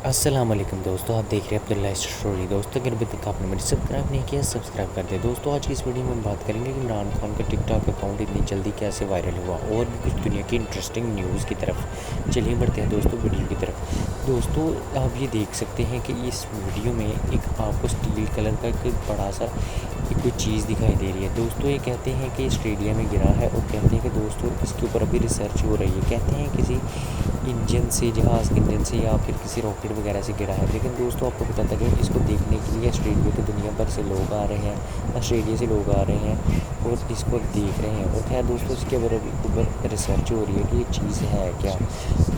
अस्सलाम वालेकुम दोस्तों, आप देख रहे हैं अब्दुल्ला स्टोरी। दोस्तों अगर अभी तक आपने मुझे सब्सक्राइब नहीं किया, सब्सक्राइब कर दे। दोस्तों आज की इस वीडियो में हम बात करेंगे कि इमरान खान का टिकटॉक अकाउंट इतनी जल्दी कैसे वायरल हुआ और भी कुछ दुनिया की इंटरेस्टिंग न्यूज़ की तरफ। चलिए बढ़ते हैं दोस्तों वीडियो की तरफ। दोस्तों आप ये देख सकते हैं कि इस वीडियो में एक आपको स्टील कलर का एक बड़ा सा एक कोई चीज़ दिखाई दे रही है। दोस्तों ये कहते हैं कि ऑस्ट्रेलिया में गिरा है और कहते हैं कि दोस्तों इसके ऊपर अभी रिसर्च हो रही है। कहते हैं किसी इंजन से, जहाज़ के इंजन से या फिर किसी रॉकेट वगैरह से गिरा है। लेकिन दोस्तों आपको बताता कि इसको देखने के लिए ऑस्ट्रेलिया की दुनिया भर से लोग आ रहे हैं, ऑस्ट्रेलिया से लोग आ रहे हैं और इसको देख रहे हैं। और खैर दोस्तों इसके ऊपर रिसर्च हो रही है कि ये चीज़ है क्या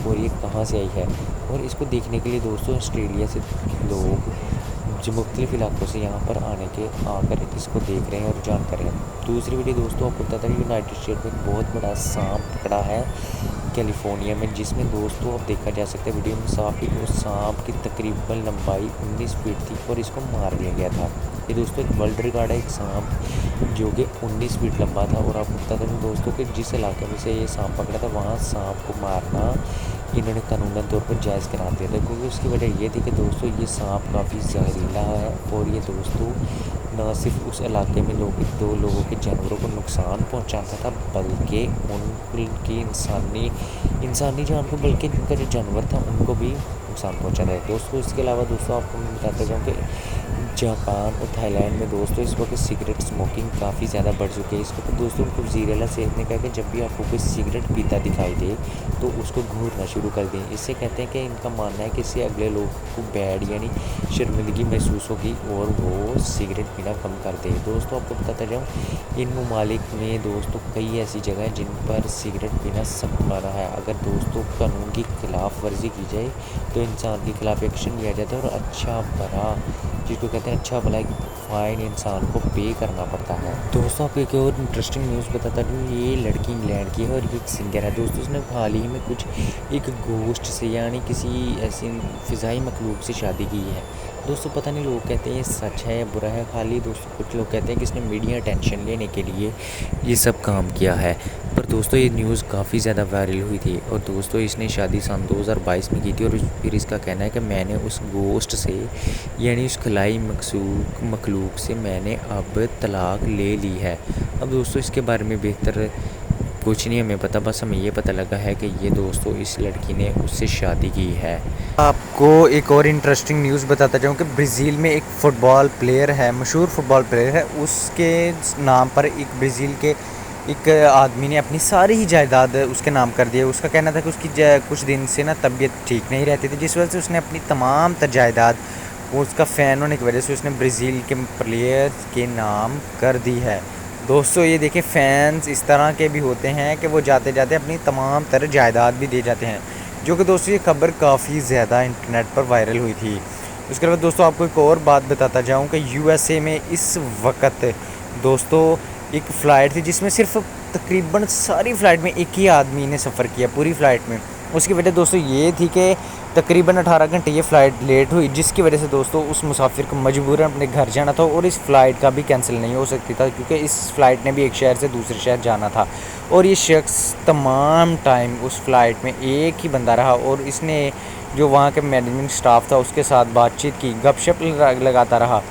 और ये कहाँ से आई है। और इसको देखने के लिए दोस्तों ऑस्ट्रेलिया से लोग जो मुख्तलिफ़ इलाकों से यहाँ पर आकर इसको देख रहे हैं और जानकर रहे हैं। दूसरी वीडियो दोस्तों आपको बताता है कि यूनाइटेड स्टेट में एक बहुत बड़ा सांप पकड़ा है कैलिफोर्निया में, जिसमें दोस्तों अब देखा जा सकता है वीडियो में साफ ही उस सांप की तकरीबन लंबाई 19 फीट थी और इसको मार दिया गया था। ये दोस्तों एक वर्ल्ड रिकॉर्ड है, एक सांप जो कि 19 फीट लंबा था। और आपको बता दें दोस्तों कि जिस इलाके में से ये सांप पकड़ा था वहाँ सांप को मारना इन्होंने कानूनन तौर पर जायज़ करार दिया था, क्योंकि उसकी वजह ये थी कि दोस्तों ये सांप काफ़ी जहरीला है और ये दोस्तों न सिर्फ उस इलाके में दो लोगों के जानवरों को नुकसान पहुंचाता था, बल्कि उनकी इंसानी जान को, बल्कि उनका जो जानवर था उनको भी नुकसान पहुंचाता है दोस्तों। इसके अलावा दोस्तों आपको मैं बताता जाऊँ कि जापान और थाईलैंड में दोस्तों इस वक्त सिगरेट स्मोकिंग काफ़ी ज़्यादा बढ़ चुकी है। इस वक्त दोस्तों उनको वज़ीर-ए-आला सेहत ने कहा कि जब भी आपको कोई सिगरेट पीता दिखाई दे तो उसको घूरना शुरू कर दें। इससे कहते हैं कि इनका मानना है कि इससे अगले लोगों को बैड यानी शर्मिंदगी महसूस होगी और वो सिगरेट पीना कम कर दे। दोस्तों आपको बताता जाऊँ इन ममालिक में दोस्तों कई ऐसी जगह हैं जिन पर सिगरेट पीना सख्त मना है। अगर दोस्तों कानून की खिलाफ वर्जी की जाए तो इंसान के खिलाफ एक्शन लिया जाता है और अच्छा भला, जिसको कहते हैं अच्छा भला, एक फ़ाइन इंसान को पे करना पड़ता है। दोस्तों आपको एक और इंटरेस्टिंग न्यूज़ बताता हूँ। ये लड़की इंग्लैंड की है और ये एक सिंगर है दोस्तों। उसने हाल ही में कुछ एक गोश्त से यानी किसी ऐसी फ़िज़ाई मखलूक से शादी की है दोस्तों। पता नहीं, लोग कहते हैं ये सच है या बुरा है। खाली दोस्तों कुछ लोग कहते हैं कि इसने मीडिया अटेंशन लेने के लिए ये सब काम किया है। पर दोस्तों ये न्यूज़ काफ़ी ज़्यादा वायरल हुई थी और दोस्तों इसने शादी सन 2022 में की थी। और फिर इसका कहना है कि मैंने उस गोश्त से यानी उस खिलाई मखलूक से मैंने अब तलाक ले ली है। अब दोस्तों इसके बारे में बेहतर कुछ नहीं हमें पता, बस हमें ये पता लगा है कि ये दोस्तों इस लड़की ने उससे शादी की है। आपको एक और इंटरेस्टिंग न्यूज़ बताता जाऊँ कि ब्राज़ील में एक फ़ुटबॉल प्लेयर है, मशहूर फ़ुटबॉल प्लेयर है। उसके नाम पर एक ब्राज़ील के एक आदमी ने अपनी सारी ही जायदाद उसके नाम कर दी है। उसका कहना था कि उसकी कुछ दिन से ना तबीयत ठीक नहीं रहती थी, जिस वजह से उसने अपनी तमाम तर जायदाद वो उसका फ़ैन होने की वजह से उसने ब्राज़ील के प्लेयर के नाम कर दी है। दोस्तों ये देखिए, फ़ैन्स इस तरह के भी होते हैं कि वो जाते जाते अपनी तमाम तर जायदाद भी दे जाते हैं, जो कि दोस्तों ये खबर काफ़ी ज़्यादा इंटरनेट पर वायरल हुई थी। उसके बाद दोस्तों आपको एक और बात बताता जाऊँ कि यूएसए में इस वक्त दोस्तों एक फ़्लाइट थी जिसमें सिर्फ तकरीबन सारी फ़्लाइट में एक ही आदमी ने सफ़र किया, पूरी फ़्लाइट में। उसकी वजह दोस्तों ये थी कि तकरीबन 18 घंटे ये फ़्लाइट लेट हुई, जिसकी वजह से दोस्तों उस मुसाफिर को मजबूरन अपने घर जाना था और इस फ़्लाइट का भी कैंसिल नहीं हो सकती था, क्योंकि इस फ़्लाइट ने भी एक शहर से दूसरे शहर जाना था। और ये शख्स तमाम टाइम उस फ़्लाइट में एक ही बंदा रहा और इसने जो वहाँ के मैनेजमेंट स्टाफ था उसके साथ बातचीत की, गपशप लगाता रहा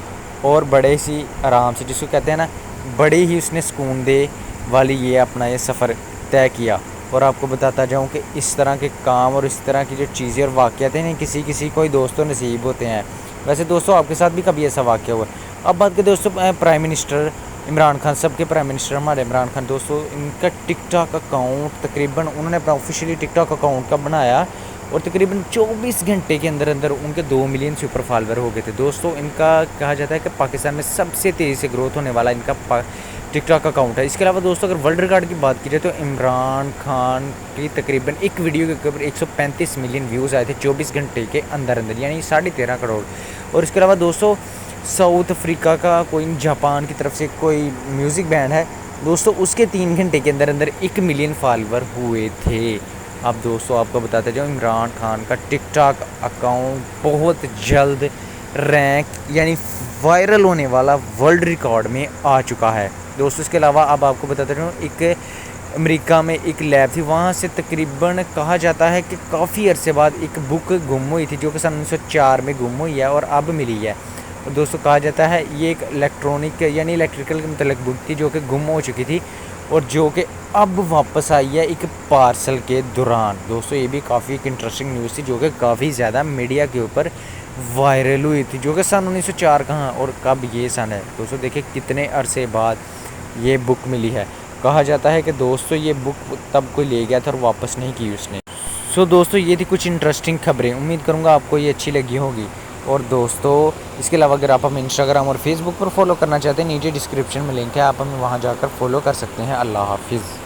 और बड़े सी आराम से, जिसको कहते हैं ना, बड़े ही उसने सुकून दे वाली ये अपना ये सफ़र तय किया। और आपको बताता जाऊँ कि इस तरह के काम और इस तरह की जो चीज़ें और वाक़यात हैं किसी किसी को ही दोस्तों नसीब होते हैं। वैसे दोस्तों आपके साथ भी कभी ऐसा वाक़या हुआ? अब बात करें दोस्तों प्राइम मिनिस्टर इमरान खान, सबके प्राइम मिनिस्टर हमारे इमरान खान। दोस्तों इनका टिकटॉक अकाउंट तकरीबन उन्होंने अपना ऑफिशियली टिकटॉक अकाउंट का बनाया और तकरीबन 24 घंटे के अंदर अंदर उनके 2 मिलियन से ऊपर फॉलोवर हो गए थे। दोस्तों इनका कहा जाता है कि पाकिस्तान में सबसे तेज़ी से ग्रोथ होने वाला इनका टिकटॉक अकाउंट है। इसके अलावा दोस्तों अगर वर्ल्ड रिकॉर्ड की बात की जाए तो इमरान खान की तकरीबन एक वीडियो के ऊपर 135 मिलियन व्यूज़ आए थे 24 घंटे के अंदर अंदर, यानी 13.5 करोड़। और इसके अलावा दोस्तों साउथ अफ्रीका का कोई, जापान की तरफ से कोई म्यूज़िक बैंड है दोस्तों, उसके 3 घंटे के अंदर अंदर 1 मिलियन फॉलोवर हुए थे। अब दोस्तों आपको बताते जाओ इमरान खान का टिकटॉक अकाउंट बहुत जल्द रैंक यानी वायरल होने वाला वर्ल्ड रिकॉर्ड में आ चुका है दोस्तों। इसके अलावा अब आपको बताते रहूँ एक अमेरिका में एक लैब थी, वहाँ से तकरीबन कहा जाता है कि काफ़ी अरसे बाद एक बुक गुम हुई थी, जो कि सन 1904 में गुम हुई है और अब मिली है। और दोस्तों कहा जाता है ये एक इलेक्ट्रॉनिक यानी इलेक्ट्रिकल के मतलब बुक थी, जो कि गुम हो चुकी थी और जो कि अब वापस आई है एक पार्सल के दौरान। दोस्तों ये भी काफ़ी एक इंटरेस्टिंग न्यूज़ थी, जो कि काफ़ी ज़्यादा मीडिया के ऊपर वायरल हुई थी, जो कि सन 1904 कहाँ और कब ये सन है। दोस्तों देखिए कितने अरसे बाद ये बुक मिली है। कहा जाता है कि दोस्तों ये बुक तब कोई ले गया था और वापस नहीं की उसने। सो दोस्तों ये थी कुछ इंटरेस्टिंग खबरें, उम्मीद करूँगा आपको ये अच्छी लगी होगी। और दोस्तों इसके अलावा अगर आप हमें इंस्टाग्राम और फेसबुक पर फॉलो करना चाहते हैं, नीचे डिस्क्रिप्शन में लिंक है, आप हमें वहाँ जाकर फॉलो कर सकते हैं। अल्लाह हाफिज़।